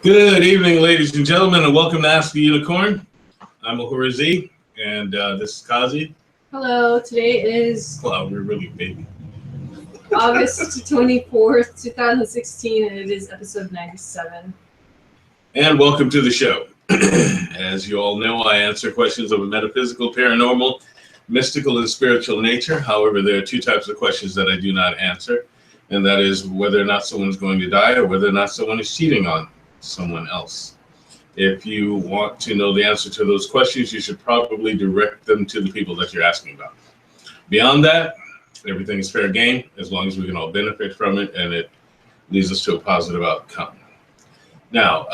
Good evening, ladies and gentlemen, and welcome to Ask the Unicorn. I'm Ahura Z, and this is Kazi. Hello, today is Wow, we're really baby. August 24th, 2016, and it is episode 97. And welcome to the show. As you all know, I answer questions of a metaphysical, paranormal, mystical, and spiritual nature. However, there are two types of questions that I do not answer, and that is whether or not someone's going to die or whether or not someone is cheating on someone else. If you want to know the answer to those questions, you should probably direct them to the people that you're asking about. Beyond that, everything is fair game as long as we can all benefit from it and it leads us to a positive outcome. Now,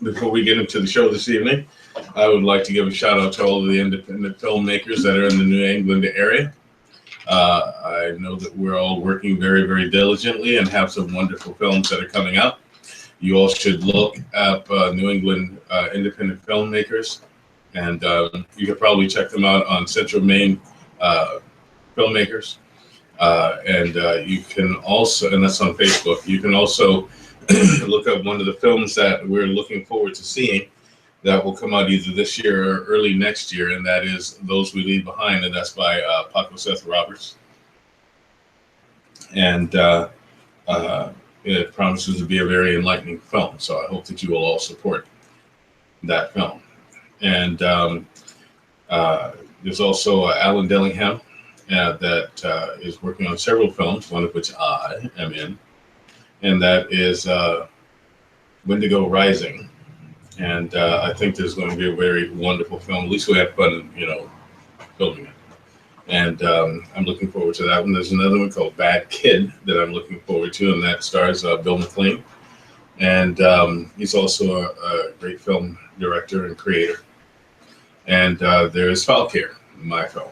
before we get into the show this evening, I would like to give a shout out to all of the independent filmmakers that are in the New England area. I know that we're all working very, very diligently and have some wonderful films that are coming out. You all should look up New England independent filmmakers, and you can probably check them out on Central Maine Filmmakers. And you can also, and that's on Facebook, you can also look up one of the films that we're looking forward to seeing that will come out either this year or early next year, and that is Those We Leave Behind, and that's by Paco Seth Roberts. And it promises to be a very enlightening film, so I hope that you will all support that film. And there's also Alan Dillingham that is working on several films, one of which I am in, and that is Wendigo Rising. And I think there's going to be a very wonderful film. At least we had fun, filming it. And I'm looking forward to that one. There's another one called Bad Kid that I'm looking forward to, and that stars Bill McLean. And he's also a great film director and creator. And there's Falcare, my film,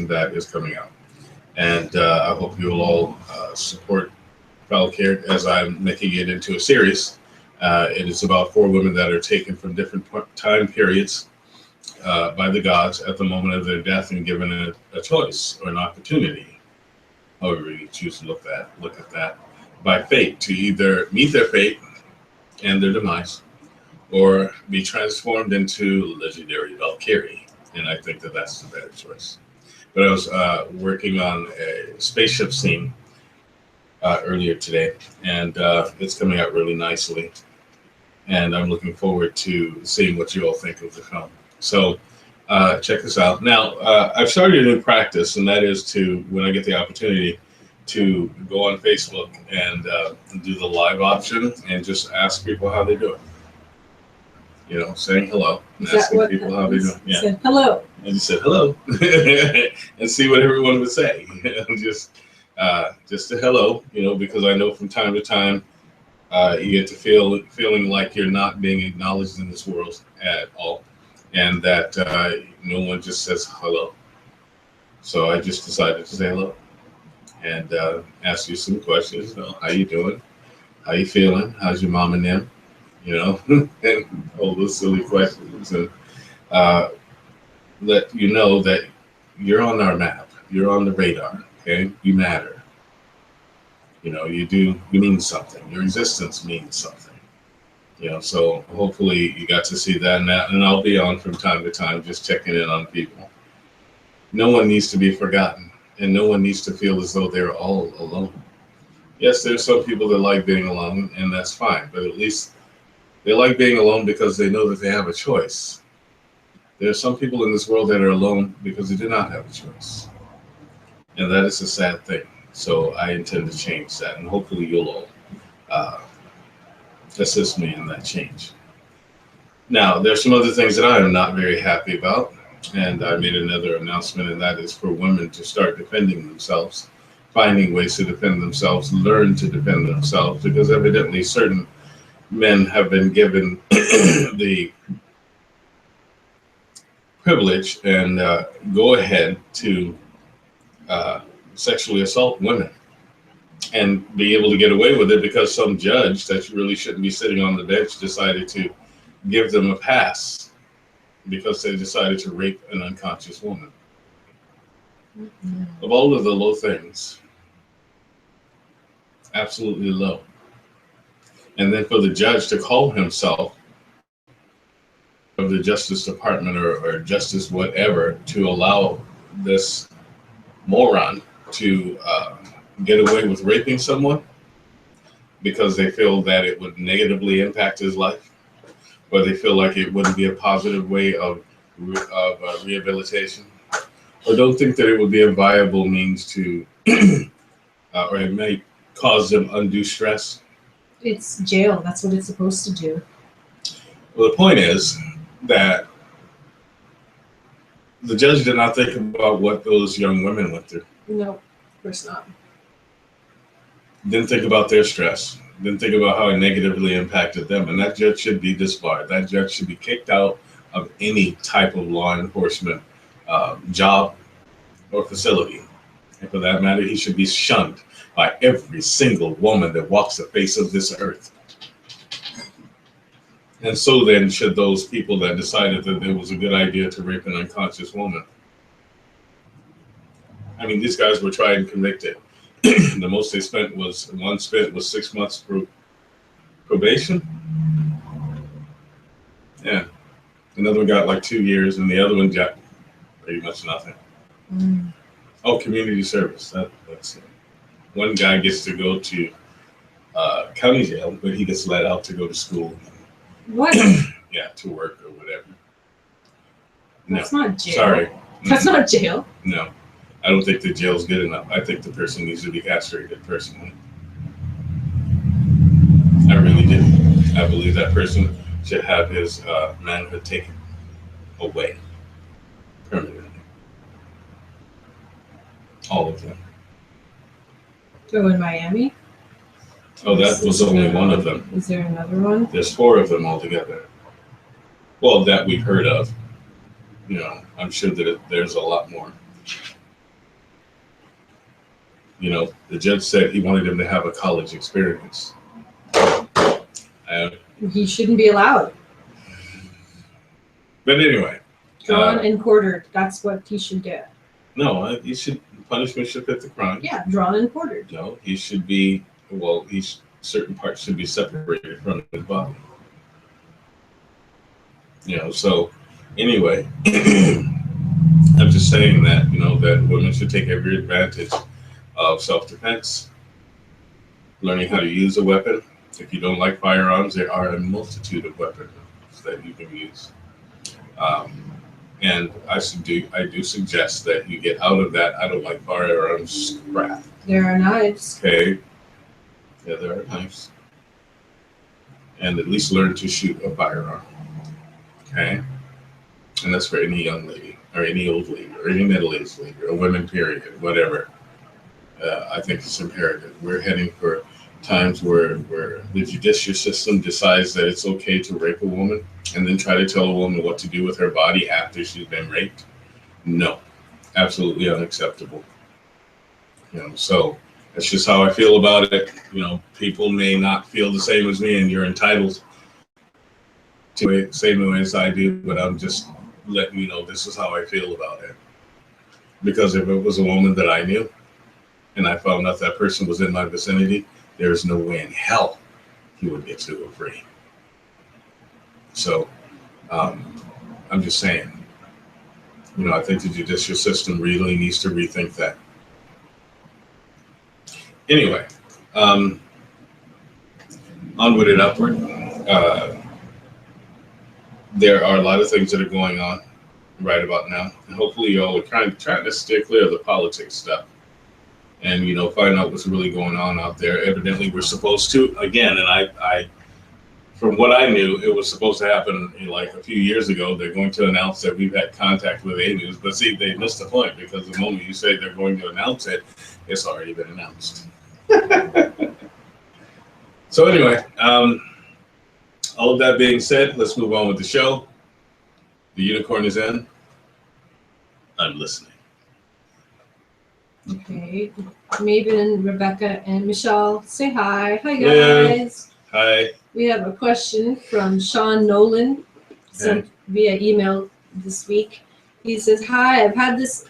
that is coming out. And I hope you'll all support Falcare as I'm making it into a series. It is about 4 women that are taken from different time periods by the gods at the moment of their death and given a choice or an opportunity, however you choose to look at that, by fate to either meet their fate and their demise or be transformed into legendary Valkyrie. And I think that that's the better choice. But I was working on a spaceship scene earlier today, and it's coming out really nicely. And I'm looking forward to seeing what you all think of the film. So check this out. Now, I've started a new practice, and that is to, when I get the opportunity, to go on Facebook and do the live option and just ask people how they do it. Saying hello and asking people how they do it. Yeah. Said hello. And you said hello and see what everyone would say. just a hello, because I know from time to time, you get to feeling like you're not being acknowledged in this world at all, and that no one just says hello. So I just decided to say hello and ask you some questions. How you doing? How you feeling? How's your mom and them? And all those silly questions, and let you know that you're on our map. You're on the radar. Okay, you matter. You mean something. Your existence means something. So hopefully you got to see that, and I'll be on from time to time just checking in on people. No one needs to be forgotten, and no one needs to feel as though they're all alone. Yes, there's some people that like being alone, and that's fine, but at least they like being alone because they know that they have a choice. There are some people in this world that are alone because they do not have a choice, and that is a sad thing. So I intend to change that, and hopefully you'll all assist me in that change. Now, there's some other things that I am not very happy about, and I made another announcement, and that is for women to start defending themselves, finding ways to defend themselves, learn to defend themselves, because evidently certain men have been given the privilege and go ahead to sexually assault women and be able to get away with it because some judge that really shouldn't be sitting on the bench decided to give them a pass because they decided to rape an unconscious woman. Mm-hmm. Of all of the low things, absolutely low, And then for the judge to call himself of the Justice Department or Justice whatever to allow this moron to get away with raping someone because they feel that it would negatively impact his life, or they feel like it wouldn't be a positive way of rehabilitation, or don't think that it would be a viable means to, or it may cause them undue stress. It's jail. That's what it's supposed to do. Well, the point is that the judge did not think about what those young women went through. No, of course not. Didn't think about their stress. Didn't think about how it negatively impacted them. And that judge should be disbarred. That judge should be kicked out of any type of law enforcement job or facility. And for that matter, he should be shunned by every single woman that walks the face of this earth. And so then should those people that decided that it was a good idea to rape an unconscious woman. I mean, these guys were tried and convicted. The most they spent was 6 months probation. Yeah. Another one got like 2 years, and the other one got pretty much nothing. Oh, community service. That's it. One guy gets to go to county jail, but he gets let out to go to school. What? Yeah, to work or whatever. That's not jail. Sorry. That's not jail. No. I don't think the jail's good enough. I think the person needs to be castrated, personally. I really do. I believe that person should have his manhood taken away permanently. All of them. So in Miami? Oh, that was only one of them. Is there another one? There's 4 of them altogether. Well, that we've heard of. You know, I'm sure that there's a lot more. You know, the judge said he wanted him to have a college experience. He shouldn't be allowed. But anyway. Drawn and quartered. That's what he should get. No, punishment should fit the crime. Yeah, drawn and quartered. No, he should be, certain parts should be separated from his body. You know, so anyway, I'm just saying that, you know, that women should take every advantage of self-defense, learning how to use a weapon. If you don't like firearms, there are a multitude of weapons that you can use. And I do suggest that you get out of that I don't like firearms crap. There are knives. Okay. Yeah, there are knives. And at least learn to shoot a firearm. Okay? And that's for any young lady, or any old lady, or any middle-aged lady, or women, period, whatever. I think it's imperative. We're heading for times where the judicial system decides that it's okay to rape a woman and then try to tell a woman what to do with her body after she's been raped. No, absolutely unacceptable. You know, so that's just how I feel about it. You know, people may not feel the same as me, and you're entitled to it, same way as I do, but I'm just letting you know this is how I feel about it. Because if it was a woman that I knew, and I found out that person was in my vicinity, there's no way in hell he would get to her free. So I'm just saying, you know, I think the judicial system really needs to rethink that. Anyway, onward and upward. There are a lot of things that are going on right about now. And hopefully y'all are trying to stay clear of the politics stuff. And, you know, find out what's really going on out there. Evidently, we're supposed to, again, and I from what I knew, it was supposed to happen like a few years ago. They're going to announce that we've had contact with A-News. But see, they missed the point, because the moment you say they're going to announce it, it's already been announced. So anyway, all of that being said, let's move on with the show. The unicorn is in. I'm listening. Okay, Maven, Rebecca, and Michelle, say hi. Hi, guys. Yeah. Hi. We have a question from Sean Nolan, sent via email this week. He says, hi, I've had this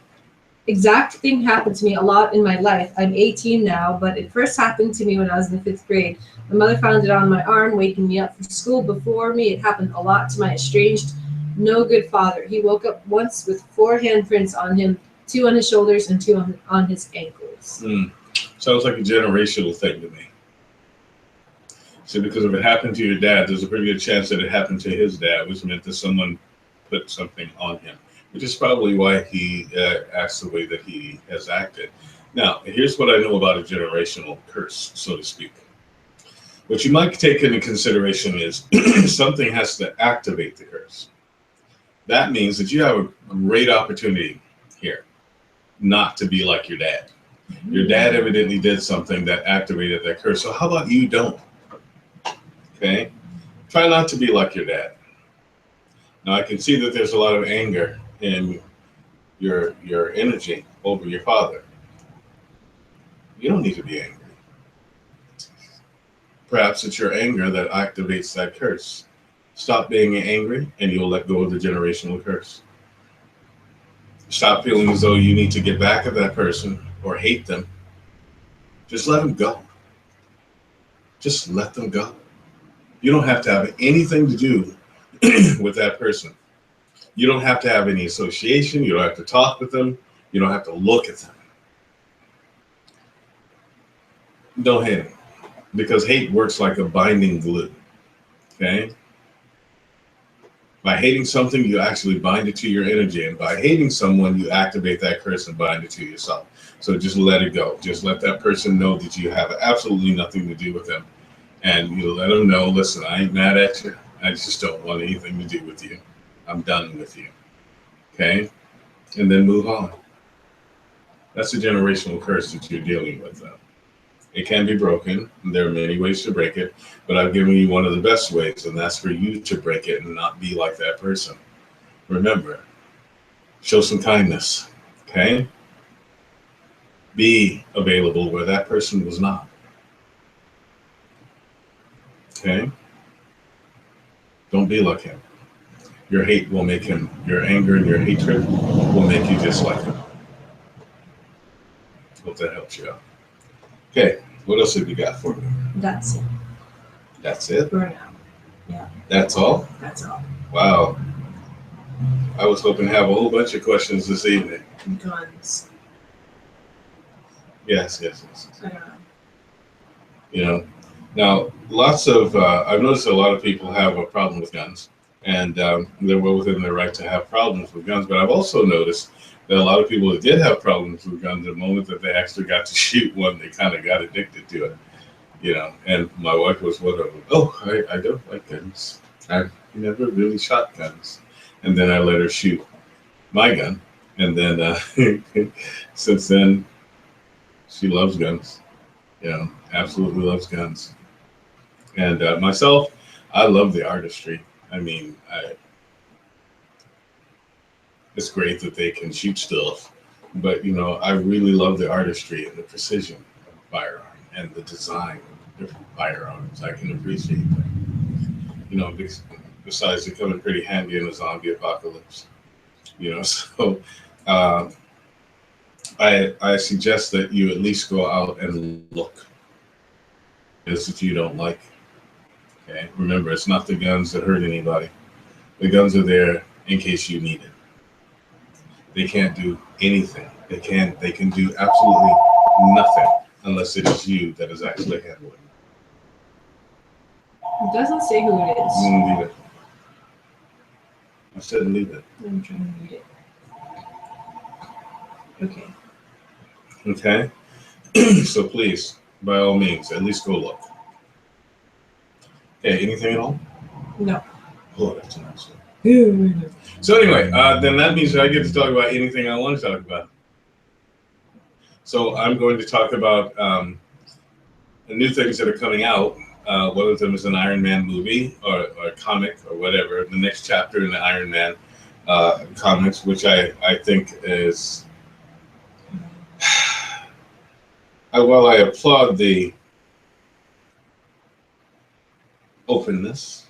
exact thing happened to me a lot in my life. I'm 18 now, but it first happened to me when I was in the 5th grade. My mother found it on my arm, waking me up from school before me. It happened a lot to my estranged, no good father. He woke up once with 4 handprints on him, 2 on his shoulders and 2 on his ankles. Sounds like a generational thing to me. So because if it happened to your dad, there's a pretty good chance that it happened to his dad, which meant that someone put something on him, which is probably why he acts the way that he has acted. Now, here's what I know about a generational curse, so to speak. What you might take into consideration is something has to activate the curse. That means that you have a great opportunity here not to be like your dad. Your dad evidently did something that activated that curse. So how about you don't? Okay? Try not to be like your dad. Now I can see that there's a lot of anger in your energy over your father. You don't need to be angry. Perhaps it's your anger that activates that curse. Stop being angry and you'll let go of the generational curse. Stop feeling as though you need to get back at that person or hate them. Just let them go. Just let them go. You don't have to have anything to do with that person. You don't have to have any association. You don't have to talk with them. You don't have to look at them. Don't hate them, because hate works like a binding glue. Okay? By hating something, you actually bind it to your energy. And by hating someone, you activate that curse and bind it to yourself. So just let it go. Just let that person know that you have absolutely nothing to do with them. And you let them know, listen, I ain't mad at you. I just don't want anything to do with you. I'm done with you. Okay? And then move on. That's a generational curse that you're dealing with, though. It can be broken. There are many ways to break it, but I've given you one of the best ways, and that's for you to break it and not be like that person. Remember, show some kindness, okay? Be available where that person was not, okay? Don't be like him. Your hate will make him, your anger and your hatred will make you just like him. Hope that helps you out. Okay, what else have you got for me? That's it. That's it? For now. Yeah. That's all? That's all. Wow. I was hoping to have a whole bunch of questions this evening. Guns. Yes. I don't know. You know, now lots of, I've noticed a lot of people have a problem with guns, and they're well within their right to have problems with guns. But I've also noticed that a lot of people that did have problems with guns, the moment that they actually got to shoot one, they kind of got addicted to it. You know, and my wife was one of them. Oh, I don't like guns. I've never really shot guns. And then I let her shoot my gun. And then since then, she loves guns. You know, absolutely loves guns. And myself, I love the artistry. I mean, it's great that they can shoot stuff. But, you know, I really love the artistry and the precision of a firearm and the design of different firearms. I can appreciate that. You know, besides they come in pretty handy in a zombie apocalypse. You know, so I suggest that you at least go out and look. It's if you don't like. Okay, remember, it's not the guns that hurt anybody. The guns are there in case you need it. They can't do anything. They can do absolutely nothing unless it is you that is actually handling it. It doesn't say who it is. Leave it. I said leave it. I'm trying to read it. Okay. Okay? So please, by all means, at least go look. Okay, anything at all? No. Oh, that's a nice one. So anyway, then that means that I get to talk about anything I want to talk about. So I'm going to talk about the new things that are coming out. One of them is an Iron Man movie or a comic or whatever. The next chapter in the Iron Man comics, which I think is, while I applaud the openness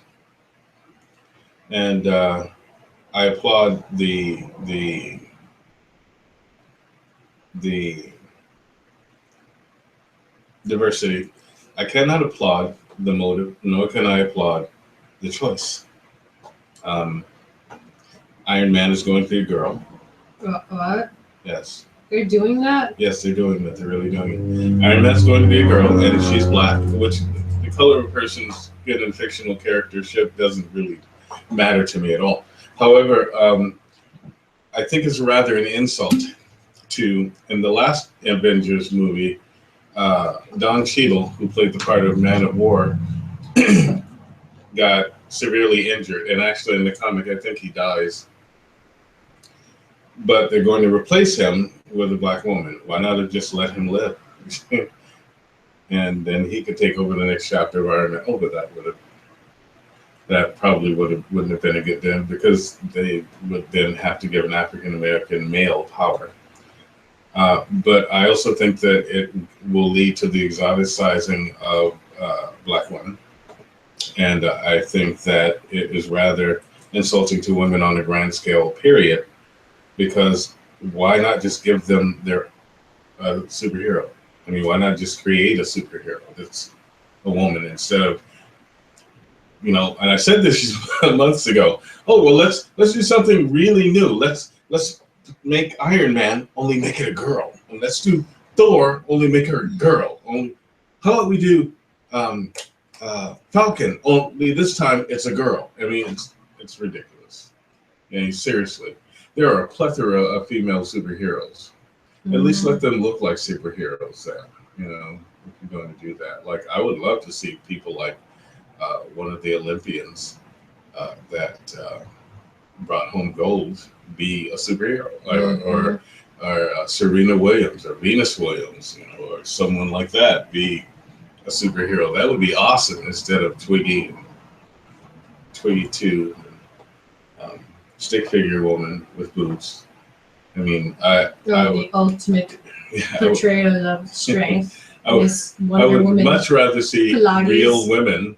and I applaud the the diversity. I cannot applaud the motive, nor can I applaud the choice. Um, Iron Man is going to be a girl. What? Yes. They're doing that? Yes, they're doing that. They're really doing it. Iron Man's going to be a girl, and she's black, which the color of a person's skin in fictional charactership doesn't really matter to me at all. However, I think it's rather an insult to, in the last Avengers movie, Don Cheadle, who played the part of Man of War, got severely injured. And actually, in the comic, I think he dies. But they're going to replace him with a black woman. Why not have just let him live? And then he could take over the next chapter of Iron Man. Oh, but that probably wouldn't have been a good thing, because they would then have to give an African American male power. But I also think that it will lead to the exoticizing of black women. And I think that it is rather insulting to women on a grand scale, period, because why not just give them their superhero? I mean, why not just create a superhero that's a woman instead of, and I said this months ago. Oh, well, let's do something really new. Let's make Iron Man, only make it a girl. And let's do Thor, only make her a girl. How about we do Falcon? Only this time it's a girl. I mean, it's ridiculous. I mean, seriously, there are a plethora of female superheroes. Mm-hmm. At least let them look like superheroes. Then, if you're going to do that. Like, I would love to see people like one of the Olympians that brought home gold be a superhero, or Serena Williams or Venus Williams, or someone like that be a superhero. That would be awesome, instead of Twiggy 2, stick figure woman with boobs. I mean, the ultimate portrayal of strength. I would much rather see Pilates. Real women,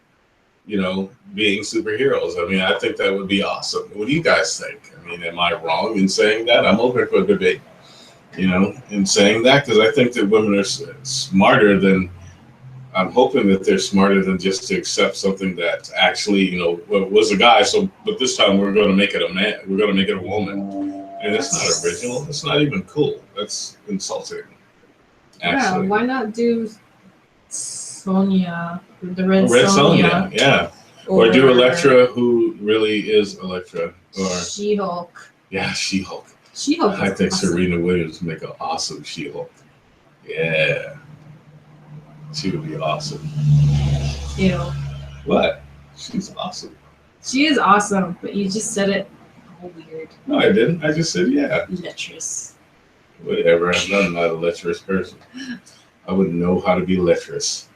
being superheroes. I mean, I think that would be awesome. What do you guys think? I mean, am I wrong in saying that? I'm open for a debate, in saying that, because I think that women are smarter than, I'm hoping that they're smarter than just to accept something that actually, was a guy. So, but this time we're going to make it a man. We're going to make it a woman. And it's not original. It's not even cool. That's insulting. Actually. Yeah, why not do Sonya, the Red Sonja, yeah. Or do Elektra, who really is Elektra. Or She-Hulk. Yeah, She-Hulk. She-Hulk. I think awesome. Serena Williams would make an awesome She-Hulk. Yeah. She would be awesome. Ew. What? She's awesome. She is awesome, but you just said it all weird. No, I didn't. I just said, yeah. Lecherous. Whatever. I'm not a lecherous person. I wouldn't know how to be lecherous.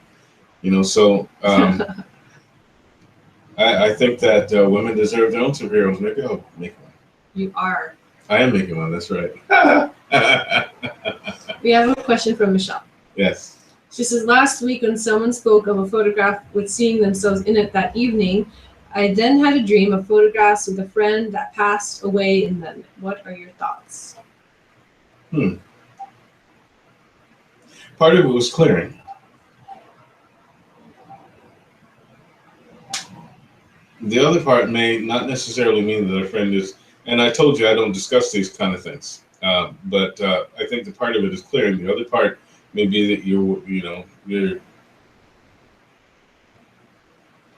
So I think that women deserve their own superheroes. Maybe I'll make one. You are. I am making one. That's right. We have a question from Michelle. Yes. She says, last week when someone spoke of a photograph with seeing themselves in it that evening, I then had a dream of photographs with a friend that passed away in them. What are your thoughts? Part of it was clearing. The other part may not necessarily mean that a friend is, and I told you I don't discuss these kind of things, but I think the part of it is clearing. The other part may be that you're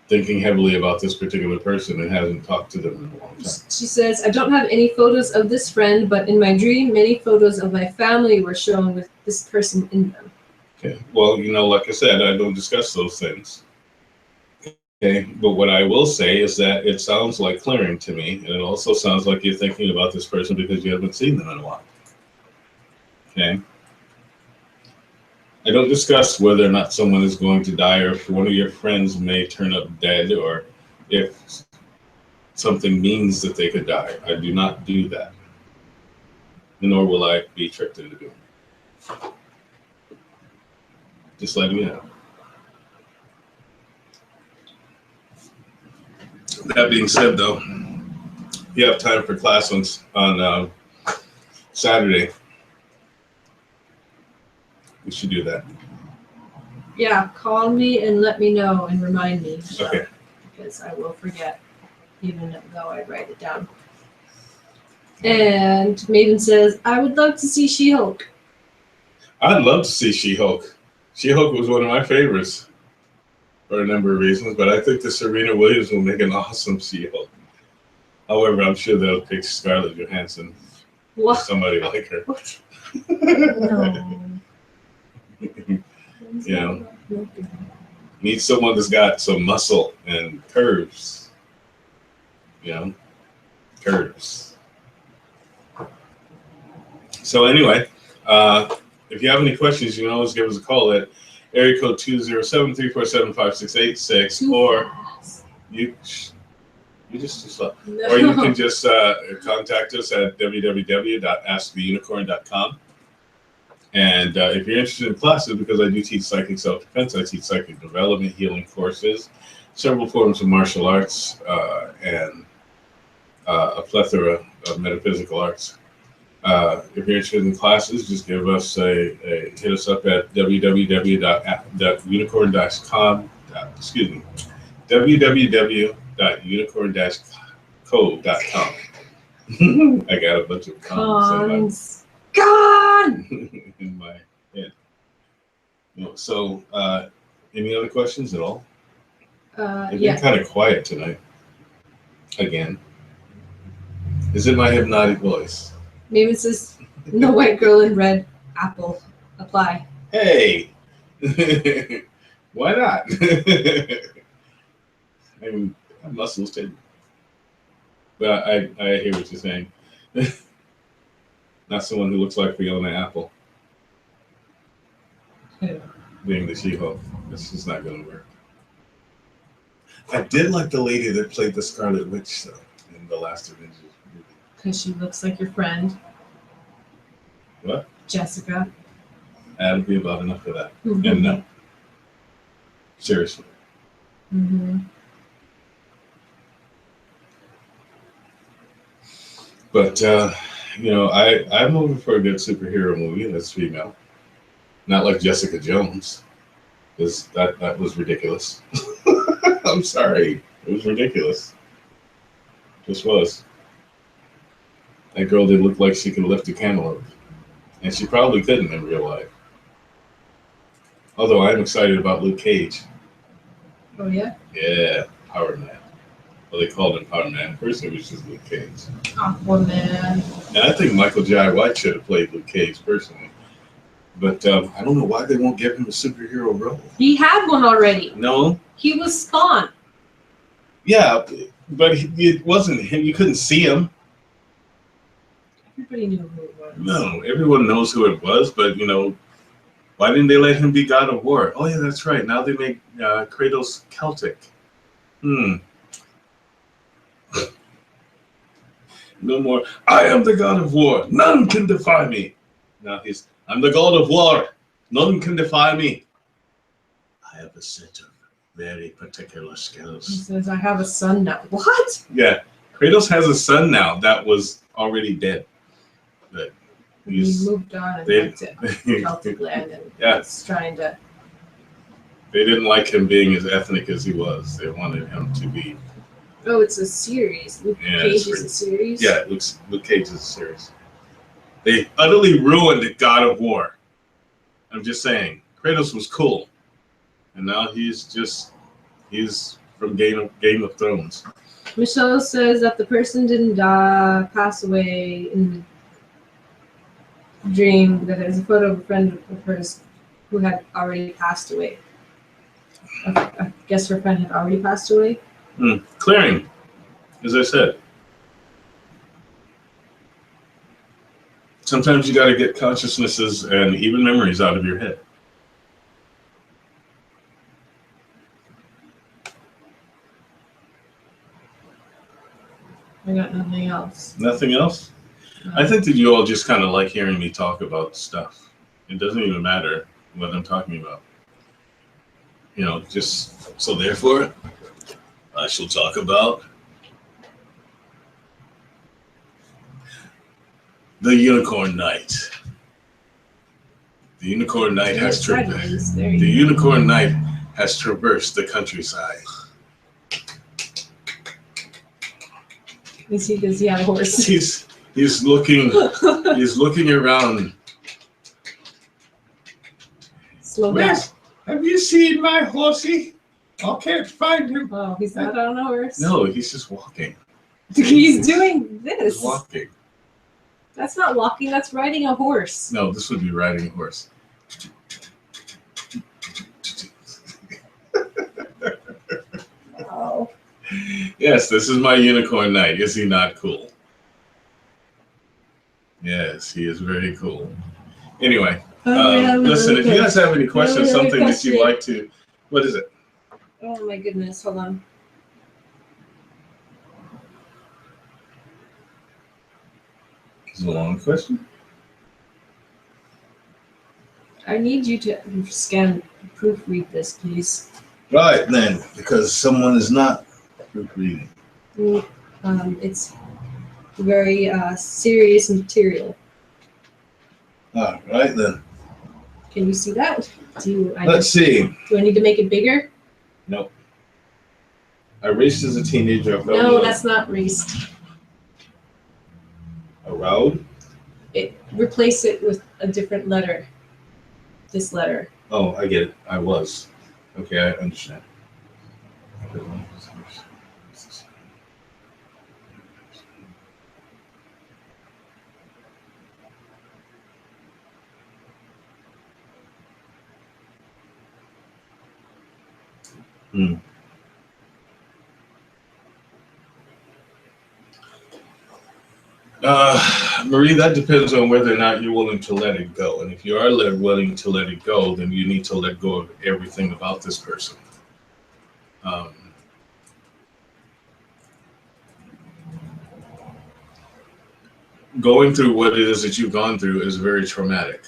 thinking heavily about this particular person and hasn't talked to them in a long time. She says, I don't have any photos of this friend, but in my dream, many photos of my family were shown with this person in them. Okay. Well, like I said, I don't discuss those things. Okay. But what I will say is that it sounds like clearing to me. And it also sounds like you're thinking about this person because you haven't seen them in a while. Okay. I don't discuss whether or not someone is going to die, or if one of your friends may turn up dead, or if something means that they could die. I do not do that. Nor will I be tricked into doing it. Just letting you know. That being said, though, you have time for class on Saturday. We should do that. Yeah, call me and let me know and remind me. Okay. Because I will forget, even though I write it down. And Maven says, I would love to see She-Hulk. I'd love to see She-Hulk. She-Hulk was one of my favorites for a number of reasons, but I think that Serena Williams will make an awesome She-Hulk. However, I'm sure they'll pick Scarlett Johansson. Or What? somebody like her. What? No. Need someone that's got some muscle and curves. Curves. So anyway, if you have any questions, you can always give us a call at area code 207-347-5686, or you just or you can just contact us at www.asktheunicorn.com. And if you're interested in classes, because I do teach psychic self-defense, I teach psychic development, healing courses, several forms of martial arts, and a plethora of metaphysical arts. If you're interested in classes, just give us hit us up at www.unicorn.com. www.unicorn-code.com. I got a bunch of cons in my head. So, any other questions at all? They've been kind of quiet tonight. Again. Is it my hypnotic voice? Maybe it says, the white girl in red apple. Apply. Hey! Why not? I mean, muscles too. But I hear what you're saying. Not someone who looks like Fiona Apple. Who? Being the She-Hulk. This is not going to work. I did like the lady that played the Scarlet Witch, though, in the last Avengers movie. Because she looks like your friend. What? Jessica. That'll be about enough for that. Mm-hmm. And no. Seriously. Mm-hmm. But, I'm looking for a good superhero movie that's female. Not like Jessica Jones. Because that was ridiculous. I'm sorry. It was ridiculous. Just was. That girl did look like she could lift a cantaloupe. And she probably couldn't in real life. Although I'm excited about Luke Cage. Oh, yeah? Yeah, Power Man. Well, they called him Power Man. First it was just Luke Cage. Aquaman. And I think Michael Jai White should have played Luke Cage, personally. But I don't know why they won't give him a superhero role. He had one already. No? He was Spawn. Yeah, but it wasn't him. You couldn't see him. Everybody knew who it was. No, everyone knows who it was, but, why didn't they let him be God of War? Oh, yeah, that's right. Now they make Kratos Celtic. No more, I am the God of War. None can defy me. Now I'm the God of War. None can defy me. I have a set of very particular He skills. says, I have a son now. What? Yeah, Kratos has a son now that was already dead. But He moved on and went to Celtic land and was trying to... They didn't like him being as ethnic as he was. They wanted him to be... Oh, it's a series. Luke Cage is a series? Yeah, Luke Cage is a series. They utterly ruined God of War. I'm just saying. Kratos was cool. And now he's from Game of Thrones. Michelle says that the person didn't pass away in the dream, that there's a photo of a friend of hers who had already passed away. I guess her friend had already passed away. Clearing, as I said. Sometimes you got to get consciousnesses and even memories out of your head. I got nothing else. Nothing else? No. I think that you all just kind of like hearing me talk about stuff. It doesn't even matter what I'm talking about. Just so therefore, I shall talk about the Unicorn Knight. The unicorn knight has sideways. There the you go. unicorn knight has traversed the countryside. Is he? Does he have a horse? He's looking around. Slow down. Have you seen my horsey? I can't find him. Oh, he's not on a horse. No, he's just walking. He's doing this. He's walking. That's not walking. That's riding a horse. No, this would be riding a horse. Oh. Yes, this is my unicorn knight. Is he not cool? Yes, he is very cool. Anyway, listen, if you guys have any questions, something that you'd like to, what is it? Oh my goodness, hold on. It's a long question. I need you to proofread this, please. Right then, because someone is not proofreading. It's very serious material. Right then. Can you see that? Let's see. Do I need to make it bigger? Nope. I raced as a teenager. No, that's not raced. Around? Replace it with a different letter. This letter. Oh, I get it. I was. Okay, I understand. Marie, that depends on whether or not you're willing to let it go. And if you are willing to let it go, then you need to let go of everything about this person. Going through what it is that you've gone through is very traumatic.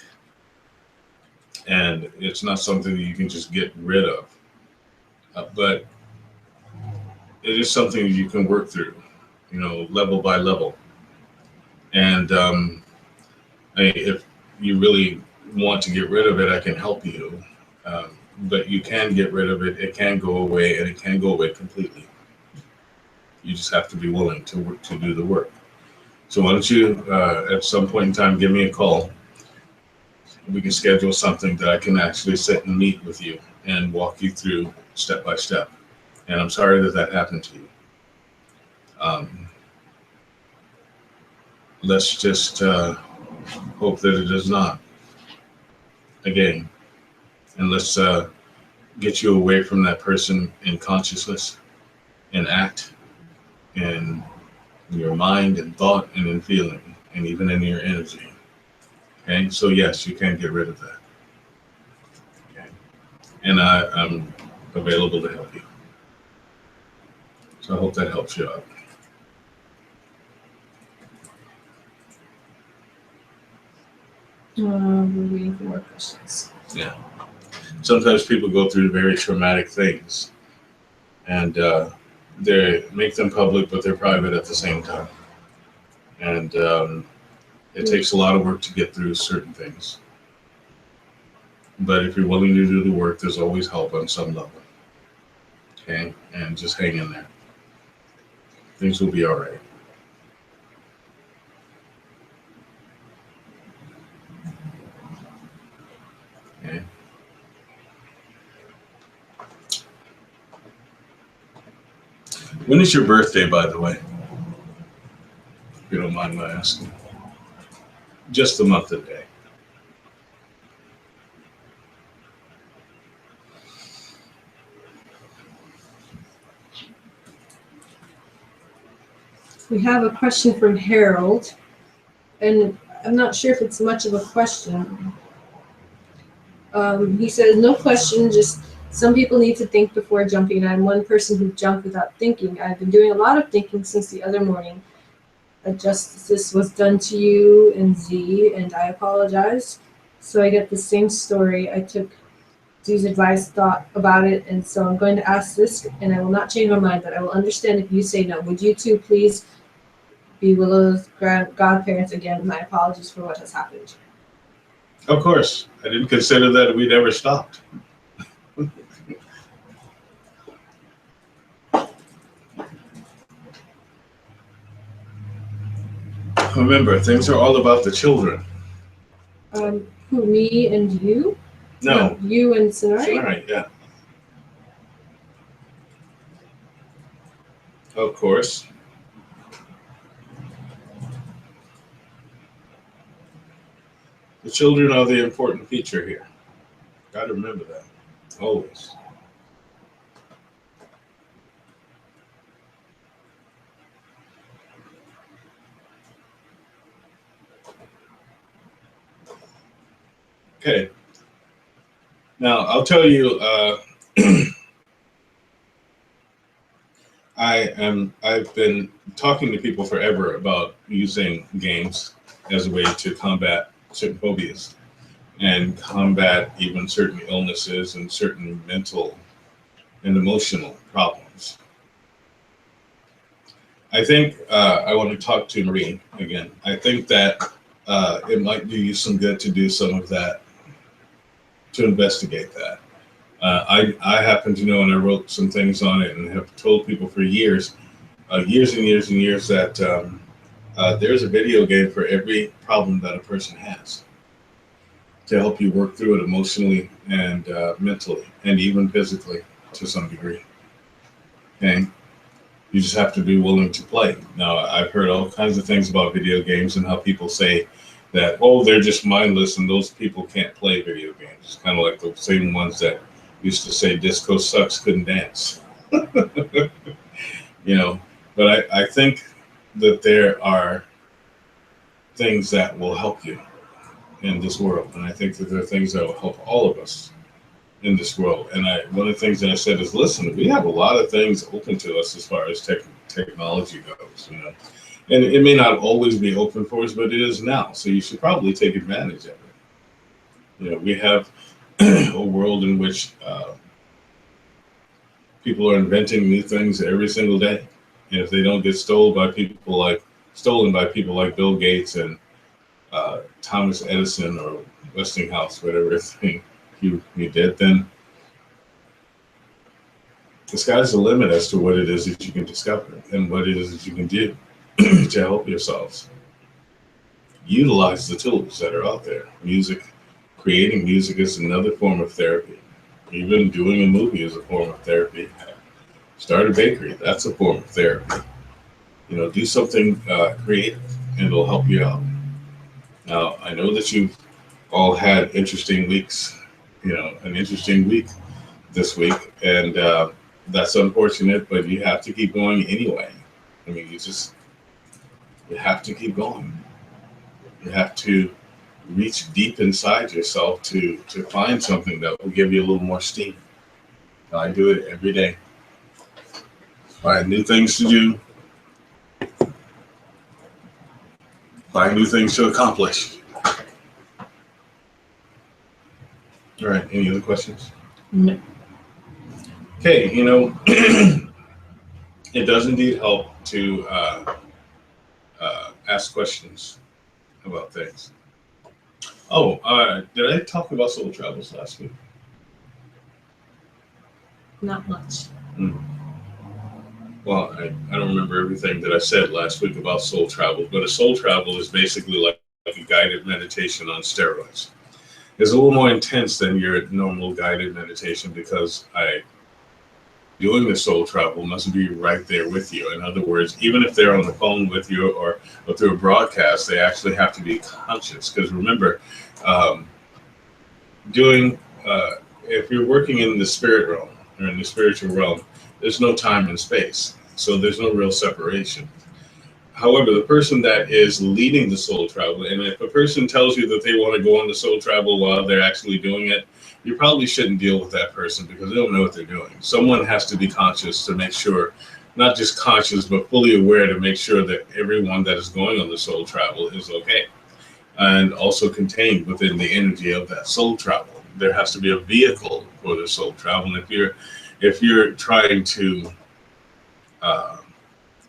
And it's not something that you can just get rid of. But it is something you can work through, level by level. And if you really want to get rid of it, I can help you. But you can get rid of it. It can go away, and it can go away completely. You just have to be willing to do the work. So why don't you, at some point in time, give me a call. We can schedule something that I can actually sit and meet with you and walk you through step by step. And I'm sorry that happened to you. Let's just hope that it does not again. And let's get you away from that person in consciousness and act in your mind and thought and in feeling and even in your energy. Okay, so yes, you can get rid of that. Okay, and I'm available to help you. So I hope that helps you out. We're waiting for more questions. Yeah. Sometimes people go through very traumatic things, and they make them public, but they're private at the same time. And it takes a lot of work to get through certain things. But if you're willing to do the work, there's always help on some level. Okay? And just hang in there. Things will be all right. Okay. When is your birthday, by the way? If you don't mind my asking. Just the month and day. We have a question from Harold, and I'm not sure if it's much of a question. He says, no question, just some people need to think before jumping, and I'm one person who jumped without thinking. I've been doing a lot of thinking since the other morning. Justice was done to you and Z, and I apologize. So I get the same story. I took Z's advice, thought about it, and so I'm going to ask this, and I will not change my mind, but I will understand if you say no. Would you two please be Willow's godparents again? My apologies for what has happened. Of course, I didn't consider that we'd ever stopped. Remember, things are all about the children. Who, me and you? No, You and Sonari? all right, yeah. Of course. The children are the important feature here. Got to remember that. Always. Okay. Now, I'll tell you, I've been talking to people forever about using games as a way to combat certain phobias and combat even certain illnesses and certain mental and emotional problems. I think I want to talk to Marie again. I think that it might do you some good to do some of that, to investigate that. I happen to know, and I wrote some things on it and have told people for years, years and years and years, that there's a video game for every problem that a person has to help you work through it emotionally and mentally and even physically to some degree. Okay? You just have to be willing to play. Now, I've heard all kinds of things about video games and how people say that, oh, they're just mindless and those people can't play video games. It's kind of like the same ones that used to say disco sucks, couldn't dance. You know, but I think that there are things that will help you in this world. And I think that there are things that will help all of us in this world. And one of the things that I said is, listen, we have a lot of things open to us as far as technology goes, you know. And it may not always be open for us, but it is now. So you should probably take advantage of it. You know, we have a world in which people are inventing new things every single day. And if they don't get stolen by people like Bill Gates and Thomas Edison or Westinghouse, whatever thing you did, then the sky's the limit as to what it is that you can discover and what it is that you can do to help yourselves. Utilize the tools that are out there. Creating music is another form of therapy. Even doing a movie is a form of therapy. Start a bakery, that's a form of therapy. You know, do something creative and it'll help you out. Now, I know that you've all had interesting weeks, you know, an interesting week this week, and that's unfortunate, but you have to keep going anyway. I mean, you have to keep going. You have to reach deep inside yourself to find something that will give you a little more steam. I do it every day. Find new things to do, find new things to accomplish. All right, any other questions? No. Okay, you know, it does indeed help to ask questions about things. Oh, did I talk about soul travels last week? Not much. Well, I don't remember everything that I said last week about soul travel, but a soul travel is basically like a guided meditation on steroids. It's a little more intense than your normal guided meditation because doing the soul travel must be right there with you. In other words, even if they're on the phone with you or through a broadcast, they actually have to be conscious. Because remember, if you're working in the spirit realm or in the spiritual realm, there's no time and space. So there's no real separation. However, the person that is leading the soul travel, and if a person tells you that they want to go on the soul travel while they're actually doing it, you probably shouldn't deal with that person because they don't know what they're doing. Someone has to be conscious to make sure, not just conscious, but fully aware to make sure that everyone that is going on the soul travel is okay. And also contained within the energy of that soul travel. There has to be a vehicle for the soul travel. And if you're trying to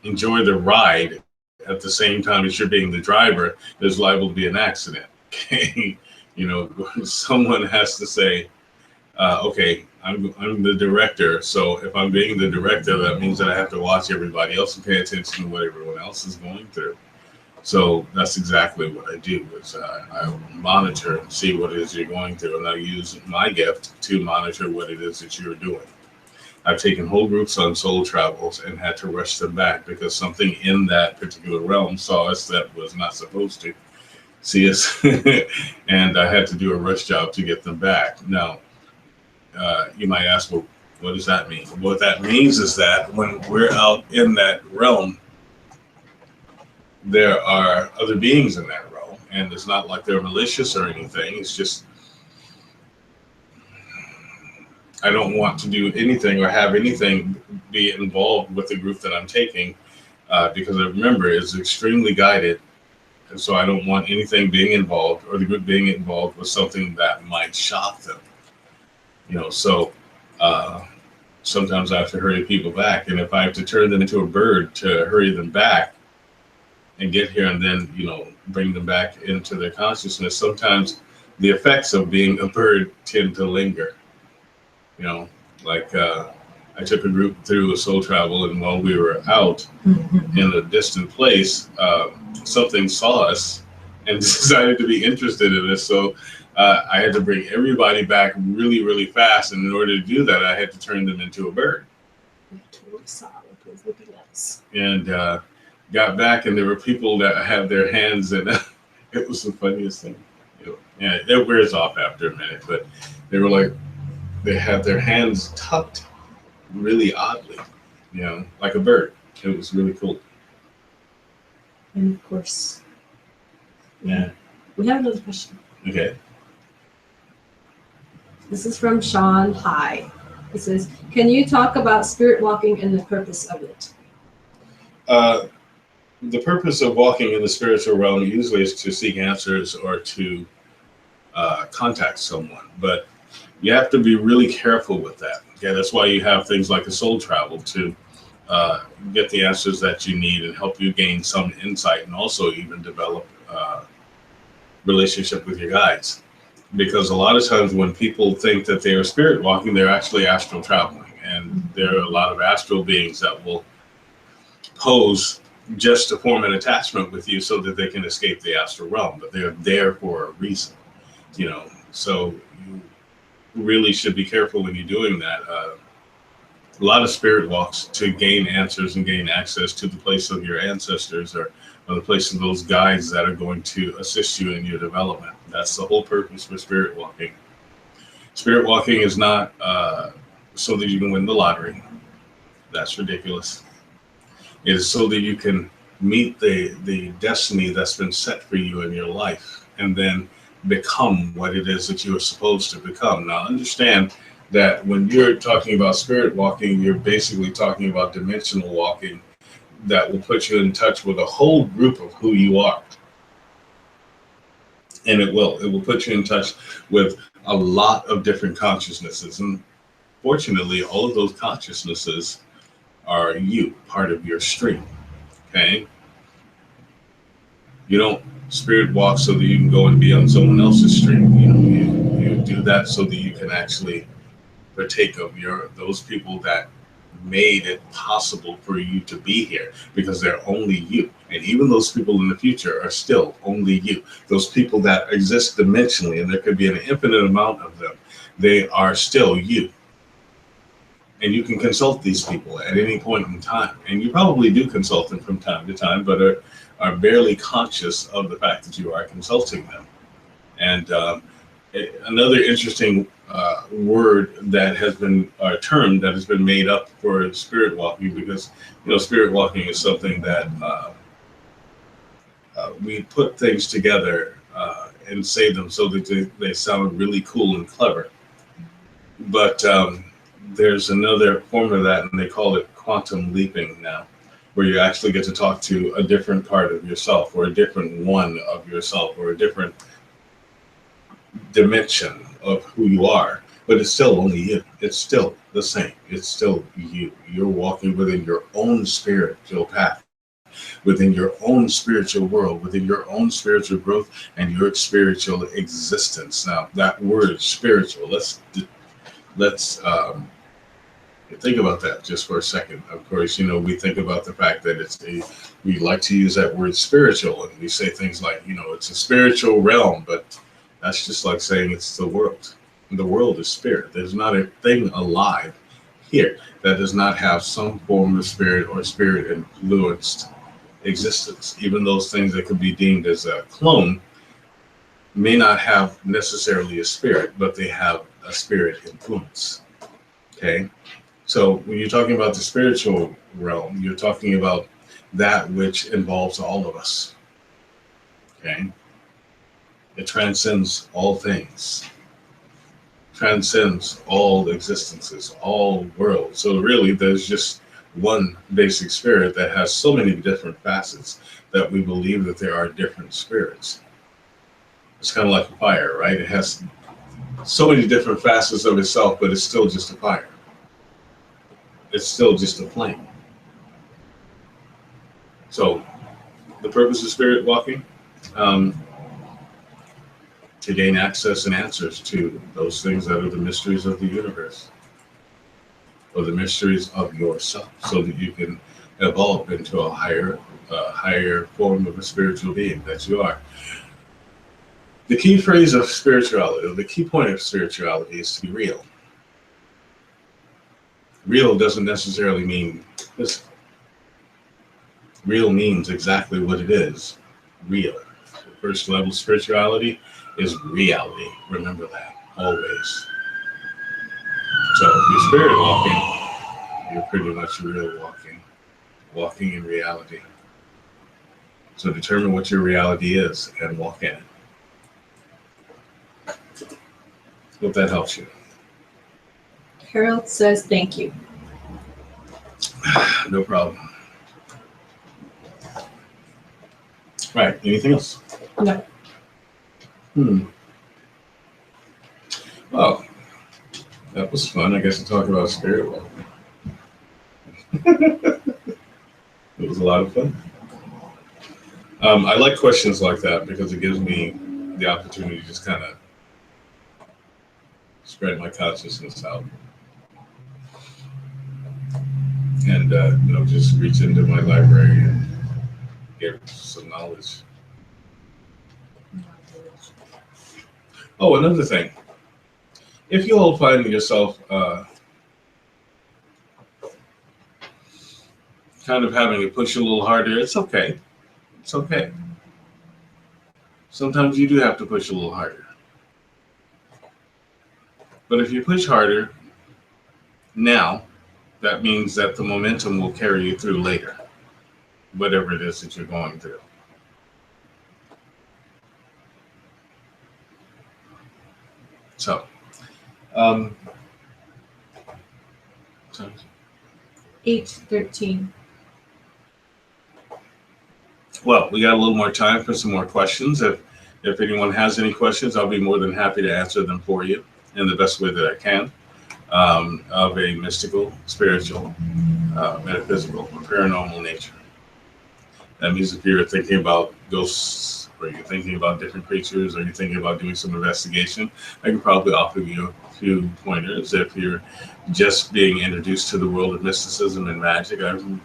enjoy the ride at the same time as you're being the driver, there's liable to be an accident. Okay, You know, someone has to say, okay, I'm the director. So if I'm being the director, that means that I have to watch everybody else and pay attention to what everyone else is going through. So that's exactly what I do. Is I monitor and see what it is you're going through, and I use my gift to monitor what it is that you're doing. I've taken whole groups on soul travels and had to rush them back because something in that particular realm saw us that was not supposed to see us, and I had to do a rush job to get them back. Now, you might ask, well, what does that mean? What that means is that when we're out in that realm, there are other beings in that realm, and it's not like they're malicious or anything. It's just I don't want to do anything or have anything be involved with the group that I'm taking because I remember it's extremely guided, and so I don't want anything being involved or the group being involved with something that might shock them. You know, so sometimes I have to hurry people back, and if I have to turn them into a bird to hurry them back and get here and then, you know, bring them back into their consciousness, sometimes the effects of being a bird tend to linger. You know, like I took a group through a soul travel, and while we were out in a distant place, something saw us and decided to be interested in us. So I had to bring everybody back really, really fast. And in order to do that, I had to turn them into a bird. I totally saw what was looking at us. And got back, and there were people that had their hands, and it was the funniest thing. You know, yeah, it wears off after a minute, but they were like, they had their hands tucked really oddly, you know, like a bird. It was really cool. And of course, Yeah. we have another question. Okay. This is from Sean High. It says, can you talk about spirit walking and the purpose of it? The purpose of walking in the spiritual realm usually is to seek answers or to contact someone, but you have to be really careful with that. Okay, that's why you have things like a soul travel to get the answers that you need and help you gain some insight, and also even develop relationship with your guides. Because a lot of times when people think that they are spirit walking, they're actually astral traveling, and there are a lot of astral beings that will pose just to form an attachment with you so that they can escape the astral realm, but they're there for a reason, you know. So you really should be careful when you're doing that. A lot of spirit walks to gain answers and gain access to the place of your ancestors or the place of those guides that are going to assist you in your development. That's the whole purpose for spirit walking. Spirit walking is not so that you can win the lottery. That's ridiculous. It is so that you can meet the destiny that's been set for you in your life and then become what it is that you are supposed to become. Now, understand that when you're talking about spirit walking, you're basically talking about dimensional walking that will put you in touch with a whole group of who you are. And it will put you in touch with a lot of different consciousnesses. And fortunately, all of those consciousnesses are you, part of your stream. Okay? You don't spirit walk so that you can go and be on someone else's stream. You know, you do that so that you can actually partake of those people that made it possible for you to be here, because they're only you. And even those people in the future are still only you. Those people that exist dimensionally, and there could be an infinite amount of them, they are still you. And you can consult these people at any point in time. And you probably do consult them from time to time, but are barely conscious of the fact that you are consulting them. And another interesting word that has been, a term that has been made up for spirit walking, because, you know, spirit walking is something that we put things together and say them so that they sound really cool and clever. But there's another form of that, and they call it quantum leaping now, where you actually get to talk to a different part of yourself, or a different one of yourself, or a different dimension of who you are. But it's still only you. It's still the same. It's still you. You're walking within your own spiritual path. within your own spiritual world, within your own spiritual growth and your spiritual existence. Now, that word spiritual, let's think about that just for a second. Of course, we think about the fact that we like to use that word spiritual, and we say things like, it's a spiritual realm, but that's just like saying it's the world. The world is spirit. There's not a thing alive here that does not have some form of spirit or spirit influenced existence. Even those things that could be deemed as a clone may not have necessarily a spirit, but they have a spirit influence. Okay? So when you're talking about the spiritual realm, you're talking about that which involves all of us. Okay? It transcends all things, transcends all existences, all worlds. So really, there's just one basic spirit that has so many different facets that we believe that there are different spirits. It's kind of like a fire, right? It has so many different facets of itself, but it's still just a fire. It's still just a flame. So the purpose of spirit walking, to gain access and answers to those things that are the mysteries of the universe, or the mysteries of yourself, so that you can evolve into a higher form of a spiritual being that you are. The key phrase of spirituality, or the key point of spirituality, is to be real. Real doesn't necessarily mean physical. Real means exactly what it is, real. The first level of spirituality is reality. Remember that, always. So if you're spirit walking, you're pretty much real walking in reality. So determine what your reality is and walk in it. Hope that helps you. Harold says thank you. No problem. Right, anything else? No. Well, that was fun. I guess to talk about spirit walking. It was a lot of fun. I like questions like that because it gives me the opportunity to just kind of spread my consciousness out and just reach into my library and get some knowledge. Oh, another thing. If you all find yourself kind of having to push a little harder, it's okay. It's okay. Sometimes you do have to push a little harder. But if you push harder now, that means that the momentum will carry you through later, whatever it is that you're going through. So, 8:13. Well, we got a little more time for some more questions. If anyone has any questions, I'll be more than happy to answer them for you in the best way that I can, of a mystical, spiritual, metaphysical, or paranormal nature. That means if you're thinking about ghosts, or you're thinking about different creatures, or you're thinking about doing some investigation, I can probably offer you a few pointers. If you're just being introduced to the world of mysticism and magic, I can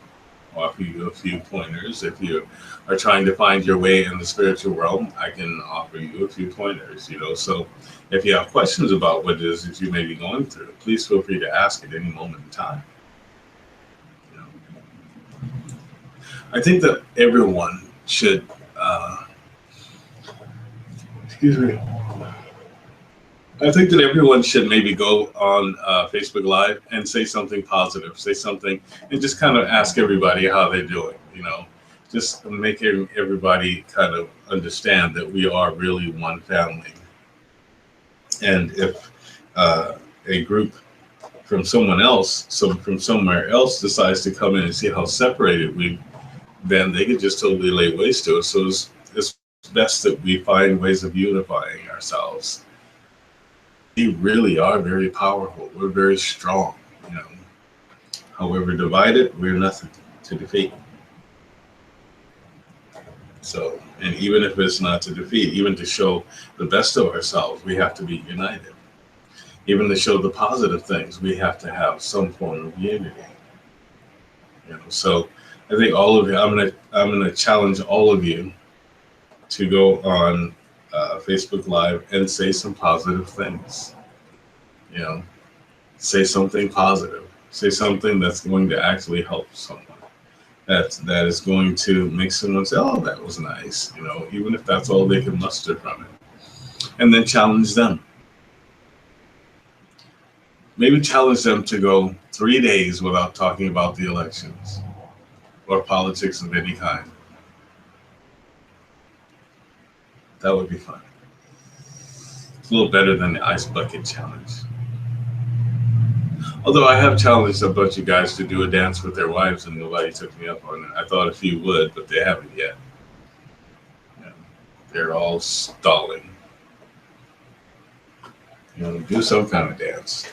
offer you a few pointers. If you are trying to find your way in the spiritual realm, I can offer you a few pointers, So if you have questions about what it is that you may be going through, please feel free to ask at any moment in time. I think that everyone should, I think that everyone should maybe go on Facebook Live and say something positive, say something, and just kind of ask everybody how they're doing, just making everybody kind of understand that we are really one family. And if a group from someone else, from somewhere else decides to come in and see how separated then they could just totally lay waste to it. So it's best that we find ways of unifying ourselves. We really are very powerful. We're very strong. However divided, we're nothing to defeat. So, and even if it's not to defeat, even to show the best of ourselves, we have to be united. Even to show the positive things, we have to have some form of unity. So I think all of you, I'm gonna challenge all of you to go on Facebook Live and say some positive things. Say something positive. Say something that's going to actually help someone. That is going to make someone say, "Oh, that was nice." Even if that's all they can muster from it, and then challenge them. Maybe challenge them to go 3 days without talking about the elections or politics of any kind. That would be fun. It's a little better than the ice bucket challenge. Although I have challenged a bunch of guys to do a dance with their wives and nobody took me up on it. I thought a few would, but they haven't yet. They're all stalling. Do some kind of dance.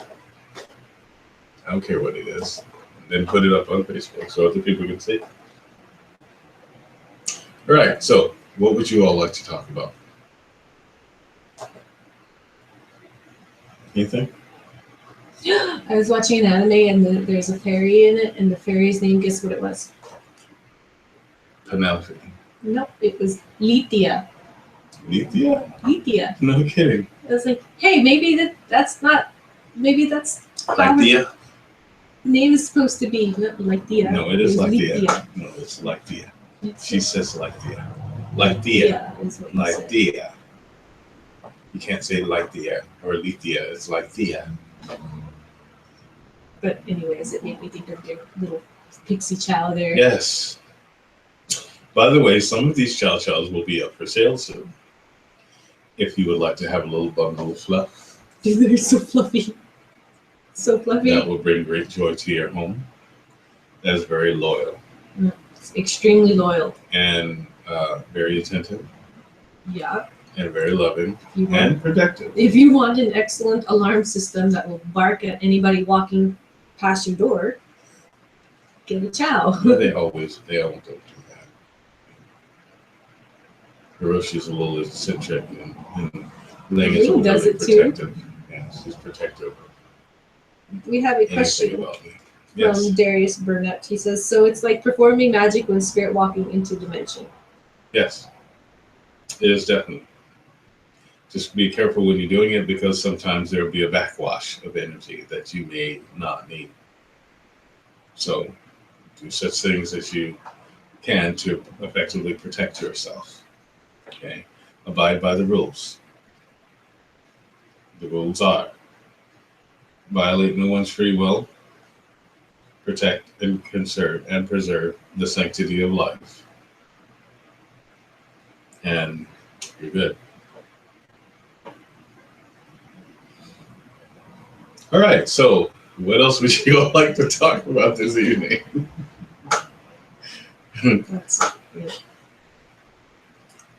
I don't care what it is. And then put it up on Facebook so other people can see it. All right, so what would you all like to talk about? Anything? I was watching an anime and there's a fairy in it, and the fairy's name, guess what it was? Penelope. Nope, it was Lithia. Lithia? Lithia. No kidding. I was like, hey, maybe that's Lithia? Name is supposed to be not Lithia. No, it is Lithia. Lithia. No, it's Lithia. Lithia. She says Lithia. Lithia. Is what you said. Lithia. You can't say Lithia or Lithia. It's Lithia. But anyways, it made me think of your little pixie chow there. Yes. By the way, some of these chow chows will be up for sale soon. If you would like to have a little bundle of fluff. They're so fluffy. So fluffy. That will bring great joy to your home. That is very loyal. It's extremely loyal. And very attentive. Yeah. And very loving and protective. If you want an excellent alarm system that will bark at anybody walking past your door, get a chow. Yeah, they all don't do that. Hiroshi's a little eccentric and Ling is does really it too. protective. Yeah, she's protective. We have a question About me. Yes. from Darius Burnett. He says, so it's like performing magic when spirit walking into dimension. Yes. It is definitely. Just be careful when you're doing it, because sometimes there will be a backwash of energy that you may not need. So do such things as you can to effectively protect yourself. Okay? Abide by the rules. The rules are violate no one's free will, protect and conserve and preserve the sanctity of life. And you're good. All right, so what else would you all like to talk about this evening?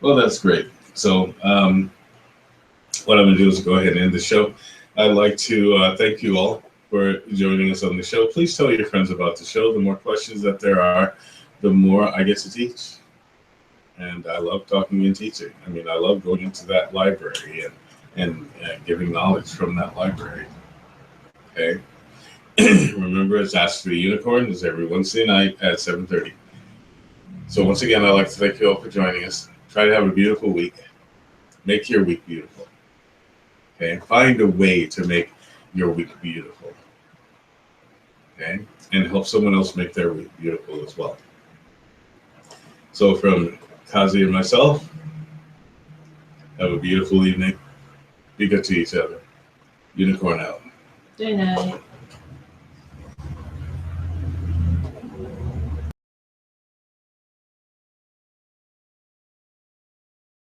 Well, that's great. So what I'm going to do is go ahead and end the show. I'd like to thank you all for joining us on the show. Please tell your friends about the show. The more questions that there are, the more I get to teach. And I love talking and teaching. I mean, I love going into that library and giving knowledge from that library. Okay. Remember, it's Ask the Unicorn. It's every Wednesday night at 7:30. So once again, I'd like to thank you all for joining us. Try to have a beautiful week. Make your week beautiful. Okay. Find a way to make your week beautiful. Okay. And help someone else make their week beautiful as well. So from Kazi and myself, have a beautiful evening. Be good to each other. Unicorn out. Good night.